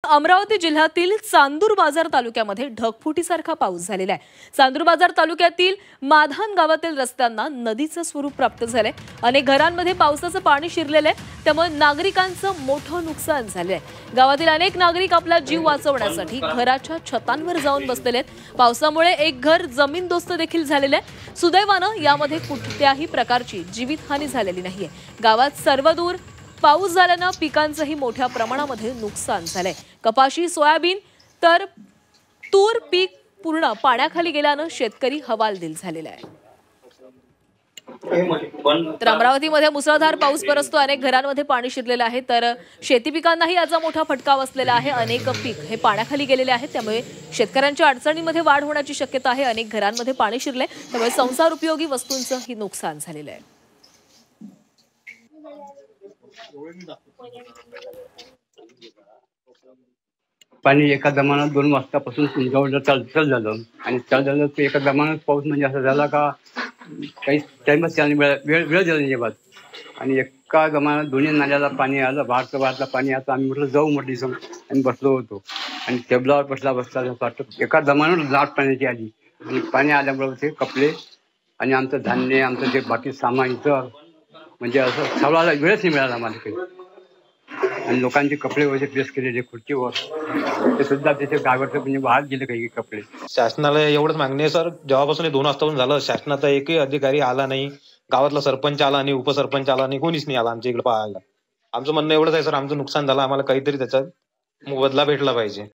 अमरावती जिल्ह्यातील चांदूर बाजार तालुक्यामध्ये ढगफुटीसारखा पाऊस झालेला आहे। चांदूर बाजार तालुक्यातील माधान गावातील रस्त्यांना नदीचं स्वरूप प्राप्त झालंय। अनेक घरांमध्ये पावसाचं पाणी शिरलेलं आहे, त्यामुळे नागरिकांचं मोठं नुकसान झालंय। गावातील अनेक नागरिक आपला जीव वाचवण्यासाठी घराच्या छतांवर जाऊन बसलेले आहेत। पावसामुळे एक घर जमीनदोस्त देखील झालेलं आहे। सुदैवानं यामध्ये कुठल्याही प्रकारची जीवितहानी झालेली नाहीये। गावात सर्वदूर पाऊस झाल्यानं पिकांचंही मोठ्या प्रमाणामध्ये नुकसान झालंय। कपाशी, सोयाबीन तर तूर पीक पूर्ण पाण्याखाली गेल्यानं शेतकरी हवालदिल झालेला आहे। तर अमरावतीमध्ये मुसळधार पाऊस बरसतो, अनेक घरांमध्ये पाणी शिरलेलं आहे, तर शेती पिकांनाही याचा मोठा फटका बसलेला आहे। अनेक पीक हे पाण्याखाली गेलेले आहेत, त्यामुळे शेतकऱ्यांच्या अडचणींमध्ये वाढ होण्याची शक्यता आहे। अनेक घरांमध्ये पाणी शिरले, त्यामुळे संसार उपयोगी वस्तूंचंही नुकसान झालेलं आहे। पाणी एका दमानं 2 वाजतापासून जवळ चालू झालं आणि चालू झालं तर एका दमानं पाऊस म्हणजे असं झाला का काही टाइमच त्याने वेळ झाला नाही बात आणि एका दमानं दोन्ही नाल्याला पाणी आलं, भारतला पाणी आता आम्ही म्हटलं जाऊ म्हटलं इथं आणि बसलो होतो आणि टेबलावर बसला एका दमानं लाट पाण्याची आली आणि पाणी आल्यामुळे ते कपडे आणि आमचं धान्य, आमचं जे बाकी सामान इथं म्हणजे असं सगळ्याला वेळच नाही मिळाला आम्हाला काही। आणि लोकांचे कपडे वगैरे प्रेस केलेले खुर्चीवर ते सुद्धा त्याचे गावाचं म्हणजे वाहत गेले काही कपडे। शासनाला एवढंच मागणी आहे सर, जेव्हापासून 2 वाजतापासून झालं शासनाचा एकही अधिकारी आला नाही, गावातला सरपंच आला नाही, उपसरपंच आला नाही, कोणीच नाही आला आमच्या इकडे पाहायला। आमचं म्हणणं एवढंच आहे सर, आमचं नुकसान झालं, आम्हाला काहीतरी त्याचा मोबदला भेटला पाहिजे।